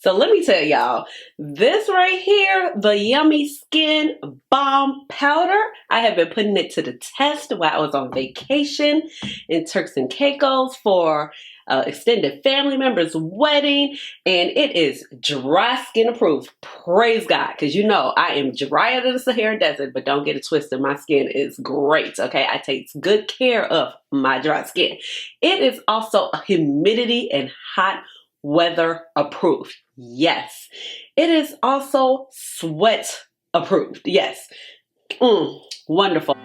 So let me tell y'all, this right here, the Yummy Skin Balm Powder, I have been putting it to the test while I was on vacation in Turks and Caicos for extended family members' wedding, and it is dry skin approved. Praise God, because you know I am drier than the Sahara Desert, but don't get it twisted. My skin is great, okay? I take good care of my dry skin. It is also humidity and hot weather approved. Yes. It is also sweat approved. Yes. Wonderful.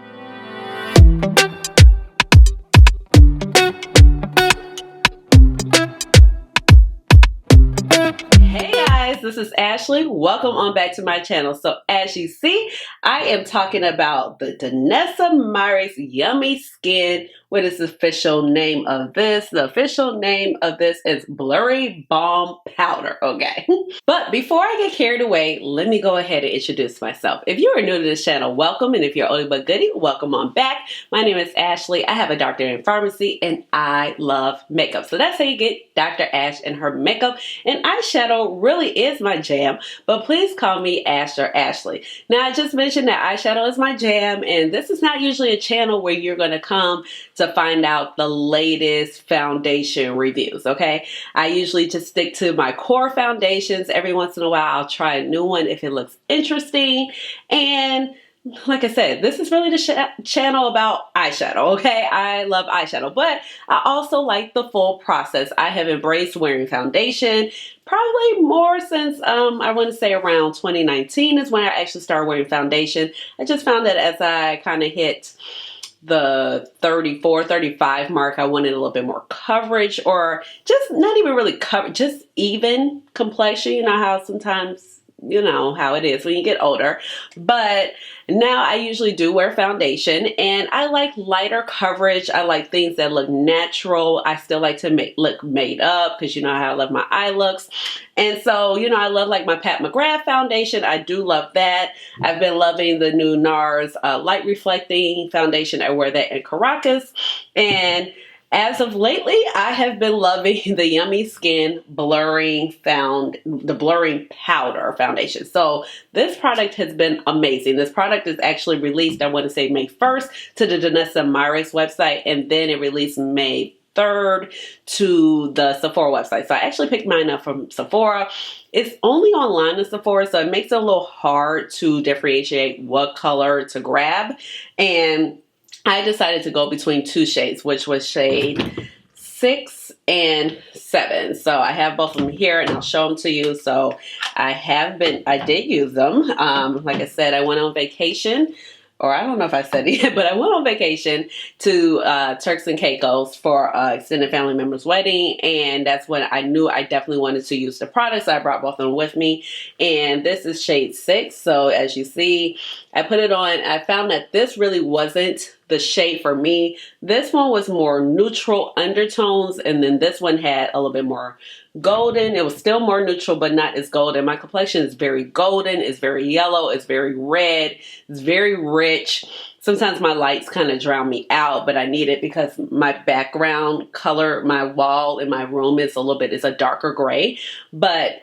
Hey guys, this is Ashley. Welcome on back to my channel. So as you see, I am talking about the Danessa Myricks Yummy Skin. What is the official name of this? The official name of this is Blurring Balm Powder, okay? But before I get carried away, let me go ahead and introduce myself. If you are new to this channel, welcome. And if you're oldie but goodie, welcome on back. My name is Ashley. I have a doctorate in pharmacy and I love makeup. So that's how you get Dr. Ash and her makeup. And eyeshadow really is my jam, but please call me Ash or Ashley. Now, I just mentioned that eyeshadow is my jam, and this is not usually a channel where you're going to come to find out the latest foundation reviews, okay? I usually just stick to my core foundations. Every once in a while, I'll try a new one if it looks interesting. And like I said, this is really the channel about eyeshadow, okay? I love eyeshadow, but I also like the full process. I have embraced wearing foundation probably more since, I want to say around 2019 is when I actually started wearing foundation. I just found that as I kind of hit the 34, 35 mark, I wanted a little bit more coverage, or just not even really coverage, just even complexion. You know how sometimes, you know how it is when you get older. But now I usually do wear foundation, and I like lighter coverage. I like things that look natural. I still like to look made up, because you know how I love my eye looks. And so, you know, I love like my McGrath foundation. I do love that. I've been loving the new NARS light reflecting foundation. I wear that in Caracas. And as of lately, I have been loving the Yummy Skin Blurring Powder foundation. So this product has been amazing. This product is actually released, I want to say May 1st to the Danessa Myricks website, and then it released May 3rd to the Sephora website. So I actually picked mine up from Sephora. It's only online in Sephora, so it makes it a little hard to differentiate what color to grab. And I decided to go between two shades, which was shade 6 and 7. So I have both of them here, and I'll show them to you. So I did use them. Like I said, I went on vacation, or I don't know if I said it yet, but I went on vacation to Turks and Caicos for extended family member's wedding, and that's when I knew I definitely wanted to use the products. I brought both of them with me, and this is shade 6. So as you see, I put it on. I found that this really wasn't the shade for me. This one was more neutral undertones, and then this one had a little bit more golden. It was still more neutral, but not as golden. My complexion is very golden, it's very yellow, it's very red, it's very rich. Sometimes my lights kind of drown me out, but I need it because my background color, my wall in my room is a darker gray, but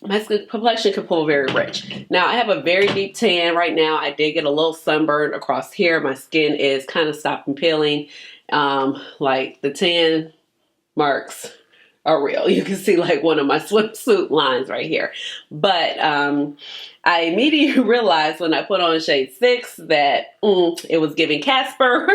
my complexion can pull very rich. Now, I have a very deep tan right now. I did get a little sunburn across here. My skin is kind of stopping peeling. Like the tan marks are real. You can see like one of my swimsuit lines right here. But I immediately realized when I put on shade 6 that it was giving Casper,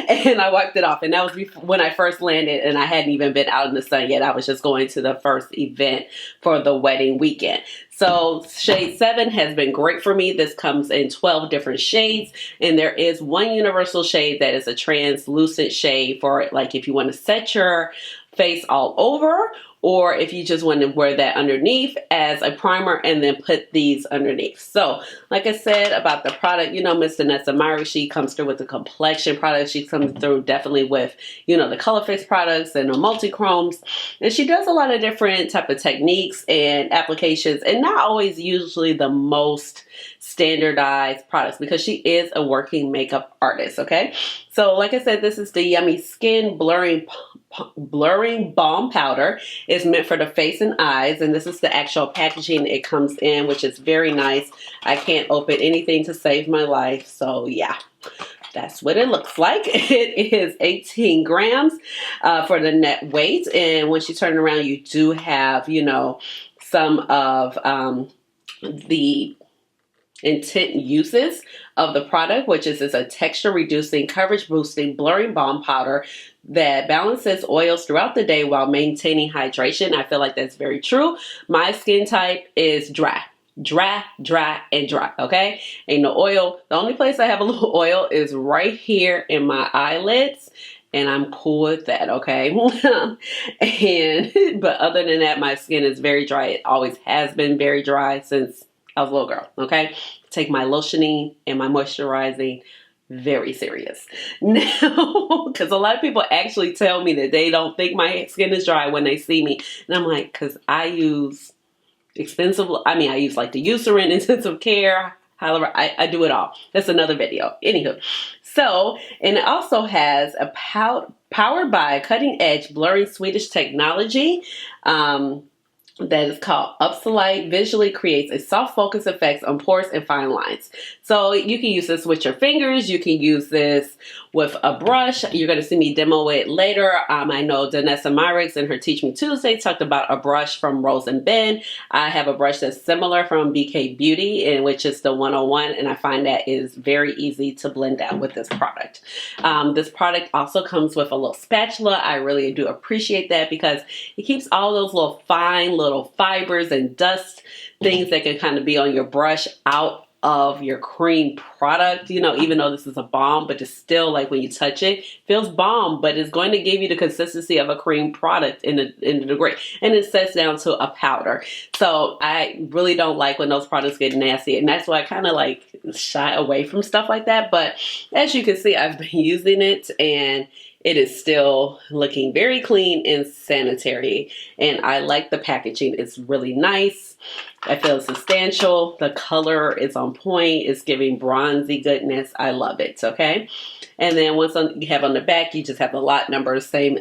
and I wiped it off. And that was when I first landed, and I hadn't even been out in the sun yet. I was just going to the first event for the wedding weekend. So shade 7 has been great for me. This comes in 12 different shades, and there is one universal shade that is a translucent shade for like if you want to set your face all over, or if you just want to wear that underneath as a primer and then put these underneath. So like I said about the product, you know, Miss Danessa Myricks, she comes through with the complexion products. She comes through definitely with, you know, the color fix products and the multi-chromes. And she does a lot of different type of techniques and applications, and not always usually the most standardized products, because she is a working makeup artist, okay? So like I said, this is the Yummy Skin Blurring Blurring Balm Powder. It's meant for the face and eyes, and this is the actual packaging it comes in, which is very nice. I can't open anything to save my life, so yeah. That's what it looks like. It is 18 grams for the net weight, and once you turn it around, you do have, you know, some of the intent uses of the product, which is a texture reducing, coverage boosting, blurring balm powder that balances oils throughout the day while maintaining hydration. I feel like that's very true. My skin type is dry, and dry, okay? Ain't no oil. The only place I have a little oil is right here in my eyelids, and I'm cool with that, okay? But other than that, my skin is very dry. It always has been very dry since I was a little girl, okay? Take my lotioning and my moisturizing very serious. Now, because a lot of people actually tell me that they don't think my skin is dry when they see me. And I'm like, because I use I use like the Eucerin intensive care, however, I do it all. That's another video. Anywho, so, and it also has a powered by cutting edge blurring Swedish technology. That is called Upsolight. Visually creates a soft focus effects on pores and fine lines. So you can use this with your fingers. You can use this with a brush. You're going to see me demo it later. I know Danessa Myricks in her Teach Me Tuesday talked about a brush from Rose and Ben. I have a brush that's similar from BK Beauty, in which is the 101, and I find that is very easy to blend out with this product. This product also comes with a little spatula. I really do appreciate that because it keeps all those little fine little fibers and dust things that can kind of be on your brush out of your cream product, you know, even though this is a balm, but it's still like when you touch it, feels balm, but it's going to give you the consistency of a cream product in the degree. And it sets down to a powder. So I really don't like when those products get nasty, and that's why I kind of like shy away from stuff like that. But as you can see, I've been using it and it is still looking very clean and sanitary. And I like the packaging. It's really nice. I feel substantial. The color is on point. It's giving bronzy goodness. I love it, okay? And then once you have on the back, you just have the lot number, same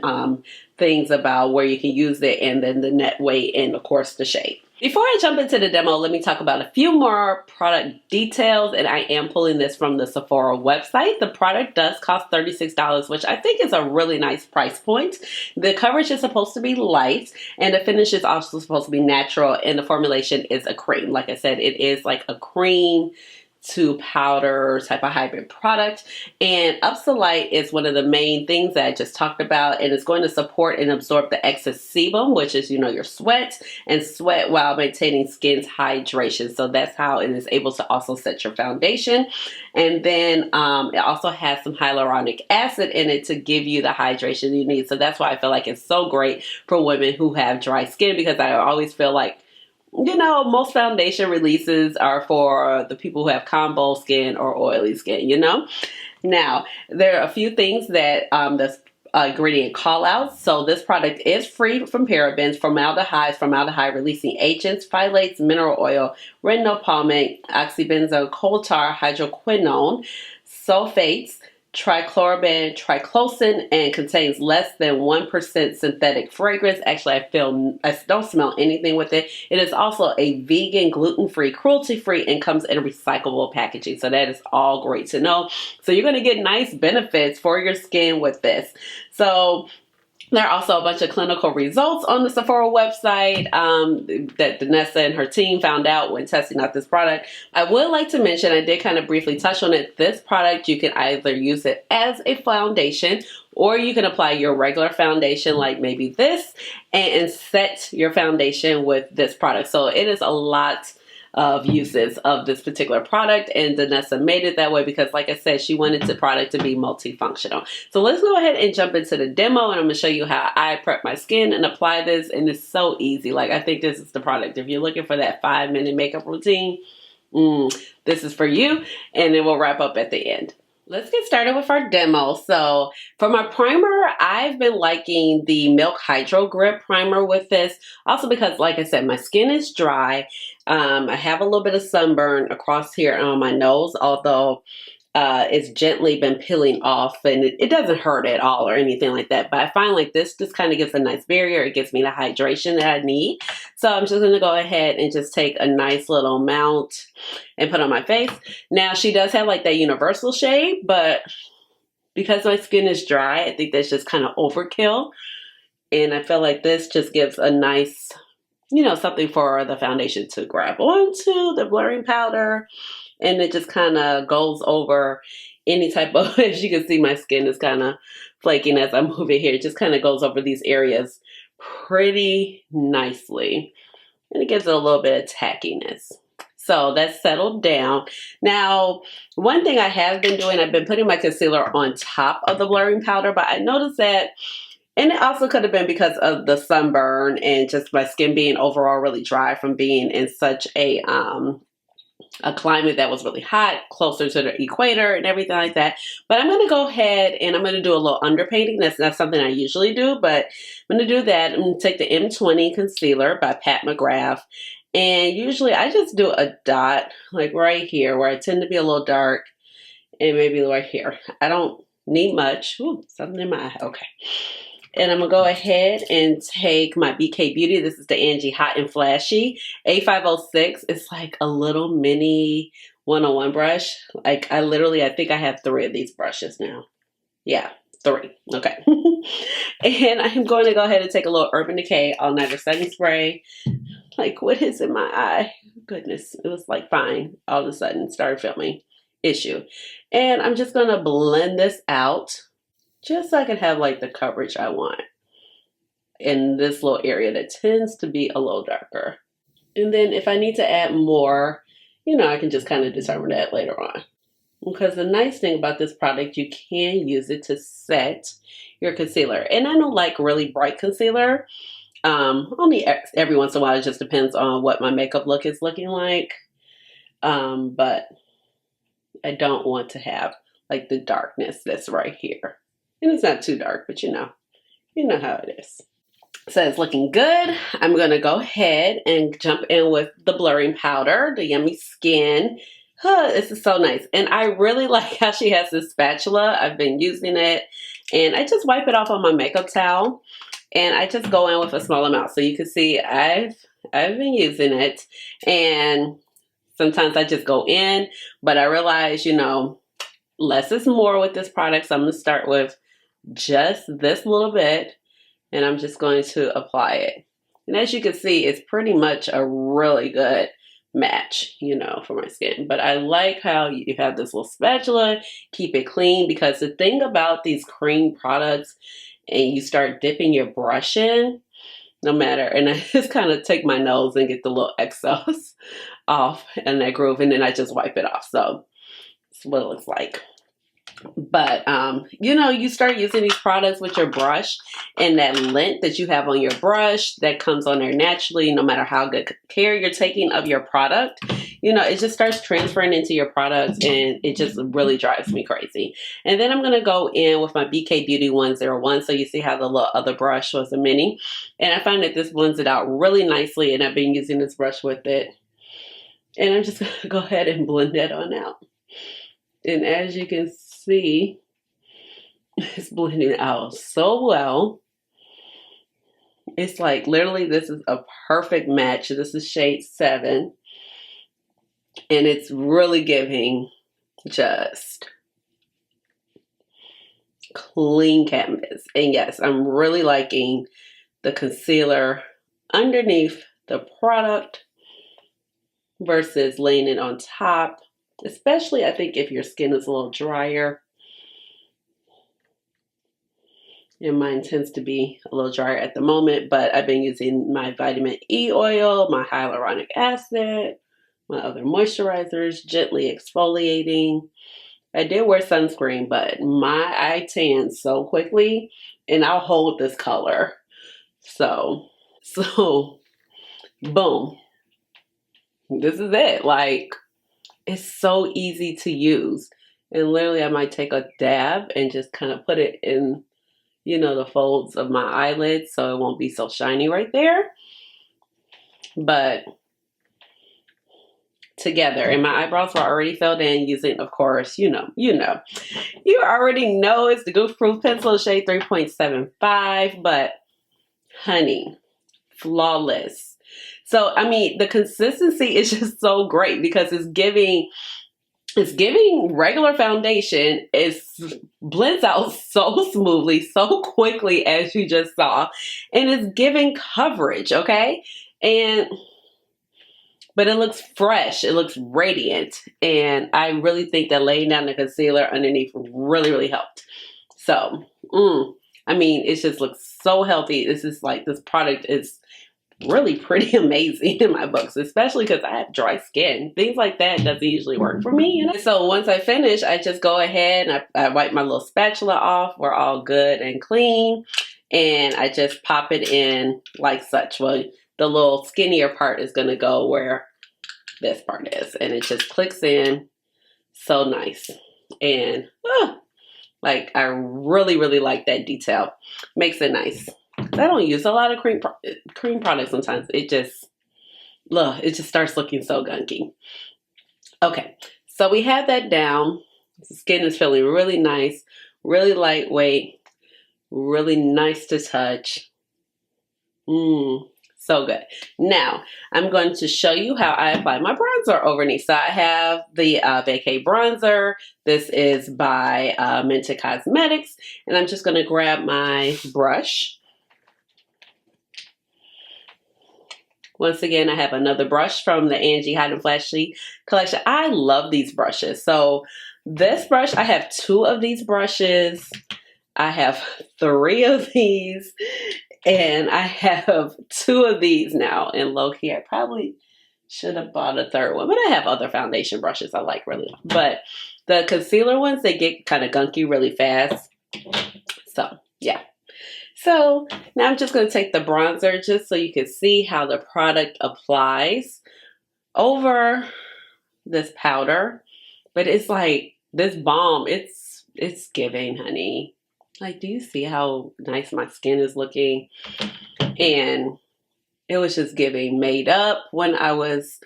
things about where you can use it, and then the net weight, and of course the shade. Before I jump into the demo, let me talk about a few more product details, and I am pulling this from the Sephora website. The product does cost $36, which I think is a really nice price point. The coverage is supposed to be light, and the finish is also supposed to be natural, and the formulation is a cream. Like I said, it is like a cream to powder type of hybrid product. And Upsolight is one of the main things that I just talked about, and it's going to support and absorb the excess sebum, which is, you know, your sweat, and sweat while maintaining skin's hydration. So that's how it is able to also set your foundation. And then it also has some hyaluronic acid in it to give you the hydration you need. So that's why I feel like it's so great for women who have dry skin, because I always feel like, you know, most foundation releases are for the people who have combo skin or oily skin, you know. Now, there are a few things that the ingredient call outs. So this product is free from parabens, formaldehyde releasing agents, phthalates, mineral oil, retinol palmate, oxybenzoyl coal tar, hydroquinone, sulfates, trichloroban, triclosan, and contains less than 1% synthetic fragrance. Actually, I don't smell anything with it. It is also a vegan, gluten-free, cruelty-free, and comes in recyclable packaging. So that is all great to know. So you're going to get nice benefits for your skin with this. So there are also a bunch of clinical results on the Sephora website that Danessa and her team found out when testing out this product. I would like to mention, I did kind of briefly touch on it, this product, you can either use it as a foundation, or you can apply your regular foundation like maybe this, and set your foundation with this product. So it is a lot of uses of this particular product, and Danessa made it that way because, like I said, she wanted the product to be multifunctional. So let's go ahead and jump into the demo, and I'm going to show you how I prep my skin and apply this, and it's so easy. Like, I think this is the product. If you're looking for that 5-minute makeup routine, this is for you, and then we'll wrap up at the end. Let's get started with our demo. So for my primer, I've been liking the Milk Hydro Grip primer with this. Also because, like I said, my skin is dry. I have a little bit of sunburn across here on my nose, although it's gently been peeling off, and it doesn't hurt at all or anything like that. But I find like this just kind of gives a nice barrier. It gives me the hydration that I need. So I'm just going to go ahead and just take a nice little amount and put on my face. Now she does have like that universal shade, but because my skin is dry, I think that's just kind of overkill. And I feel like this just gives a nice, something for the foundation to grab onto, the blurring powder. And it just kind of goes over any type of, as you can see, my skin is kind of flaking as I move it here. It just kind of goes over these areas pretty nicely. And it gives it a little bit of tackiness. So that's settled down. Now, one thing I have been doing, I've been putting my concealer on top of the blurring powder, but I noticed that, and it also could have been because of the sunburn and just my skin being overall really dry from being in such a climate that was really hot, closer to the equator and everything like that. But I'm going to go ahead and I'm going to do a little underpainting. That's not something I usually do, but I'm going to do that. I'm going to take the M20 concealer by McGrath. And usually I just do a dot like right here where I tend to be a little dark, and maybe right here. I don't need much. Ooh, something in my eye. Okay. And I'm going to go ahead and take my BK Beauty. This is the Angie Hot and Flashy A506. It's like a little mini 101 brush. Like I think I have 3 of these brushes now. Yeah, 3. Okay. And I'm going to go ahead and take a little Urban Decay All Nighter Setting Spray. Like, what is in my eye? Goodness, it was like fine. All of a sudden, started filming issue. And I'm just going to blend this out just so I can have like the coverage I want in this little area that tends to be a little darker. And then if I need to add more, I can just kind of determine that later on. Because the nice thing about this product, you can use it to set your concealer. And I don't like really bright concealer. Only every once in a while. It just depends on what my makeup look is looking like. But I don't want to have like the darkness that's right here. And it's not too dark, but you know how it is. So it's looking good. I'm going to go ahead and jump in with the blurring powder, the Yummy Skin. This is so nice. And I really like how she has this spatula. I've been using it. And I just wipe it off on my makeup towel. And I just go in with a small amount. So you can see I've been using it. And sometimes I just go in. But I realize, less is more with this product. So I'm going to start with just this little bit. And I'm just going to apply it. And as you can see, it's pretty much a really good match, for my skin. But I like how you have this little spatula, keep it clean, because the thing about these cream products, and you start dipping your brush in, no matter, and I just kind of take my nose and get the little excess off in that groove, and then I just wipe it off. So that's what it looks like. But, you start using these products with your brush, and that lint that you have on your brush that comes on there naturally, no matter how good care you're taking of your product, it just starts transferring into your products, and it just really drives me crazy. And then I'm going to go in with my BK Beauty 101. So you see how the little other brush was a mini, and I find that this blends it out really nicely, and I've been using this brush with it. And I'm just going to go ahead and blend that on out. And as you can see, it's blending out so well. It's like literally this is a perfect match. This is shade 7. And it's really giving just clean canvas. And yes, I'm really liking the concealer underneath the product versus laying it on top. Especially, I think, if your skin is a little drier. And mine tends to be a little drier at the moment, but I've been using my vitamin E oil, my hyaluronic acid, my other moisturizers, gently exfoliating. I did wear sunscreen, but my eye tans so quickly, and I'll hold this color. So boom. This is it. Like, it's so easy to use. And literally I might take a dab and just kind of put it in, the folds of my eyelids so it won't be so shiny right there. But together. And my eyebrows were already filled in using, of course, you already know it's the Goof Proof Pencil shade 3.75, but honey, flawless. So, I mean, the consistency is just so great because it's giving regular foundation. It blends out so smoothly, so quickly, as you just saw, and it's giving coverage, okay? But it looks fresh, it looks radiant, and I really think that laying down the concealer underneath really, really helped. So, I mean, it just looks so healthy. This product is really pretty amazing in my books, especially because I have dry skin. Things like that doesn't usually work for me, you know? So once I finish, I just go ahead and I wipe my little spatula off. We're all good and clean. And I just pop it in like such. Well, the little skinnier part is going to go where this part is. And it just clicks in so nice. And like, I really, really like that detail. Makes it nice. I don't use a lot of cream products sometimes. It just starts looking so gunky. Okay, so we have that down. The skin is feeling really nice, really lightweight, really nice to touch. So good. Now, I'm going to show you how I apply my bronzer overneath. So I have the Vacay bronzer. This is by Mented Cosmetics. And I'm just going to grab my brush. Once again, I have another brush from the Angie Hot and Flashy collection. I love these brushes. So this brush, I have 2 of these brushes. I have 3 of these. And I have 2 of these now. And low-key, I probably should have bought a 3rd one. But I have other foundation brushes I like really. But the concealer ones, they get kind of gunky really fast. So, yeah. So now I'm just going to take the bronzer just so you can see how the product applies over this powder. But it's like this balm, it's giving, honey. Like, do you see how nice my skin is looking? And it was just giving made up when I was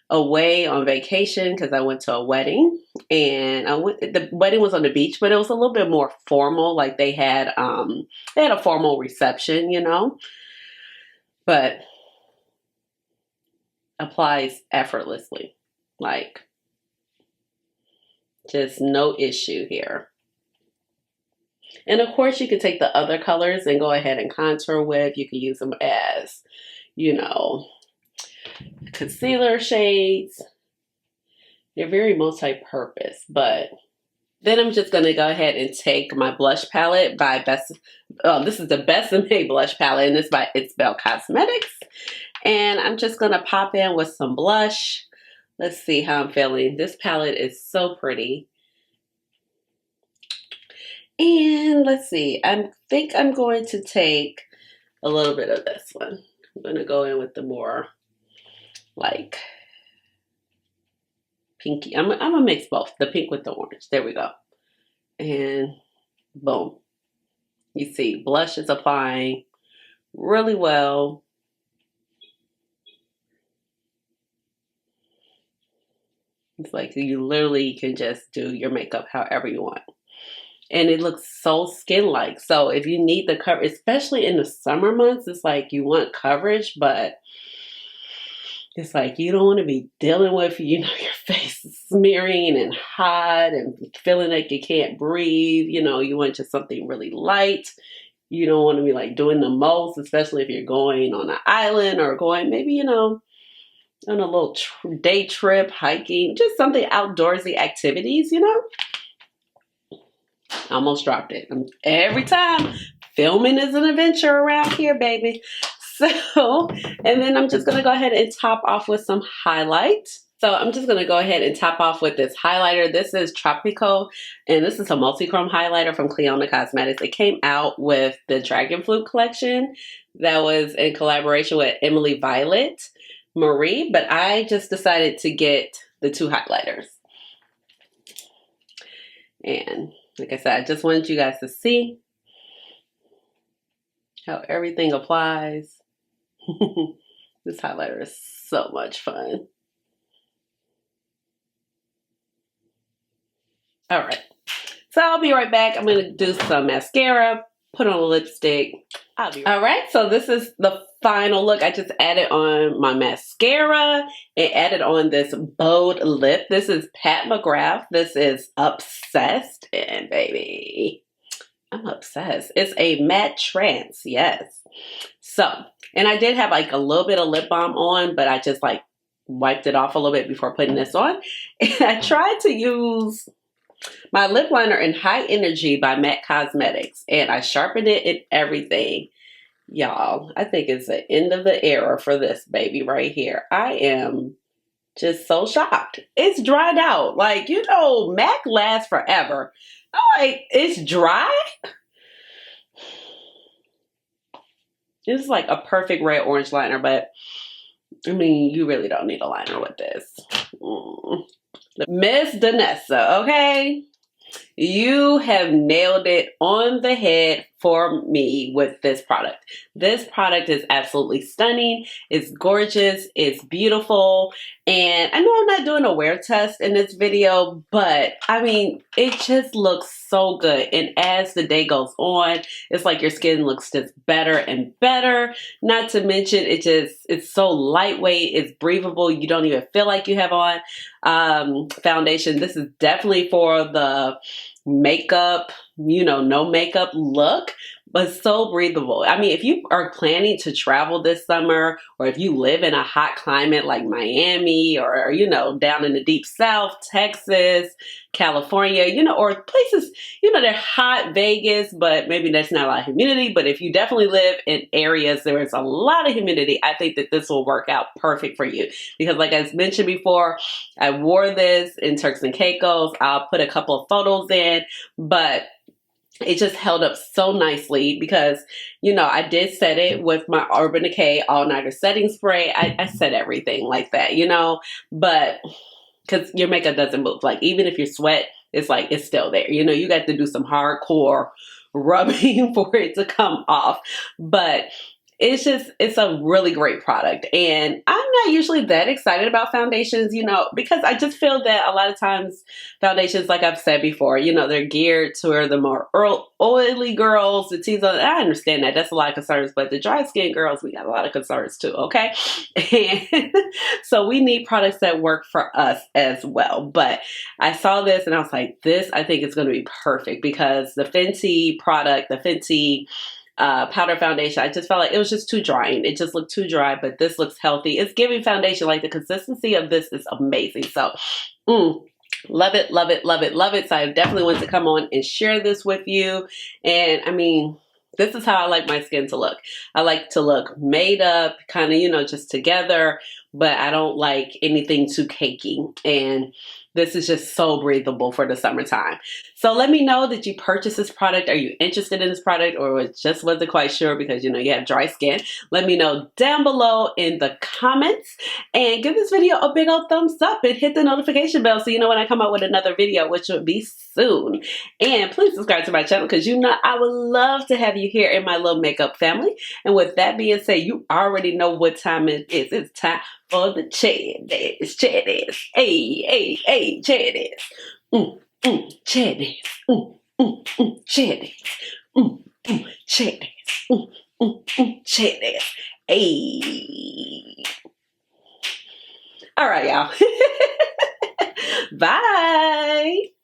away on vacation because I went to a wedding, and the wedding was on the beach, but it was a little bit more formal. Like they had a formal reception, you know, but applies effortlessly, like just no issue here. And of course you can take the other colors and go ahead and contour with. You can use them as, you know, concealer shades. They're very multi-purpose, but then I'm just going to go ahead and take my blush palette by this is the Besame blush palette, and it's by It's Belle Cosmetics. And I'm just going to pop in with some blush. Let's see how I'm feeling. This palette is so pretty. And let's see, I think I'm going to take a little bit of this one. I'm going to go in with the more like pinky. I'm going to mix both, the pink with the orange. There we go. And boom. You see, blush is applying really well. It's like you literally can just do your makeup however you want. And it looks so skin-like. So if you need the coverage, especially in the summer months, it's like you want coverage, but it's like you don't want to be dealing with, you know, your face smearing and hot and feeling like you can't breathe. You know, you want just something really light. You don't want to be like doing the most, especially if you're going on an island or going maybe, you know, on a little day trip, hiking, just something outdoorsy activities, you know. Almost dropped it. Every time filming is an adventure around here, baby. So, and then I'm just going to go ahead and top off with some highlight. So I'm just going to go ahead and top off with this highlighter. This is Tropico, and this is a multi-chrome highlighter from Clionadh Cosmetics. It came out with the Dragon Flute collection that was in collaboration with Emily Violet Marie, but I just decided to get the 2 highlighters. And like I said, I just wanted you guys to see how everything applies. This highlighter is so much fun. All right. So I'll be right back. I'm going to do some mascara, put on a lipstick. I'll be right back. All right. So this is the final look. I just added on my mascara and added on this bold lip. This is Pat McGrath. This is Obsessed. And baby, I'm obsessed. It's a MatteTrance. Yes. So, and I did have like a little bit of lip balm on, but I just like wiped it off a little bit before putting this on. And I tried to use my lip liner in High Energy by MAC Cosmetics, and I sharpened it and everything. Y'all, I think it's the end of the era for this baby right here. I am just so shocked. It's dried out. Like, you know, MAC lasts forever. I'm like, it's dry? It's like a perfect red orange liner, but I mean, you really don't need a liner with this. Miss Danessa, okay? You have nailed it on the head for me with this product. This product is absolutely stunning. It's gorgeous. It's beautiful. And I know I'm not doing a wear test in this video, but I mean, it just looks so good. And as the day goes on, it's like your skin looks just better and better. Not to mention, it's so lightweight. It's breathable. You don't even feel like you have on foundation. This is definitely for the makeup, you know, no makeup look, but so breathable. I mean, if you are planning to travel this summer, or if you live in a hot climate like Miami, or, you know, down in the deep South, Texas, California, you know, or places, you know, they're hot, Vegas, but maybe there's not a lot of humidity. But if you definitely live in areas there is a lot of humidity, I think that this will work out perfect for you. Because like I mentioned before, I wore this in Turks and Caicos. I'll put a couple of photos in, but it just held up so nicely because, you know, I did set it with my Urban Decay All-Nighter Setting Spray. I set everything like that, you know, but because your makeup doesn't move. Like, even if you sweat, it's like, it's still there. You know, you got to do some hardcore rubbing for it to come off. But it's a really great product. And I'm not usually that excited about foundations, you know, because I just feel that a lot of times foundations, like I've said before, you know, they're geared to the more oily girls, the T-zone. I understand that. That's a lot of concerns. But the dry skin girls, we got a lot of concerns too, okay? And so we need products that work for us as well. But I saw this and I was like, this, I think is going to be perfect because the Fenty product, the Fenty powder foundation, I just felt like it was just too drying. It just looked too dry, but this looks healthy. It's giving foundation. Like, the consistency of this is amazing. So, love it, love it, love it, love it. So I definitely want to come on and share this with you. And I mean, this is how I like my skin to look. I like to look made up, kind of, you know, just together, but I don't like anything too cakey. And this is just so breathable for the summertime. So let me know that you purchased this product. Are you interested in this product, or just wasn't quite sure because, you know, you have dry skin? Let me know down below in the comments, and give this video a big old thumbs up and hit the notification bell so you know when I come out with another video, which will be soon. And please subscribe to my channel because, you know, I would love to have you here in my little makeup family. And with that being said, you already know what time it is. It's time for the Chaddies. Chaddies. Hey, hey, hey, Chaddies. Chaddies. Chaddies. Chaddies. Chaddies. Hey. All right, y'all. Bye.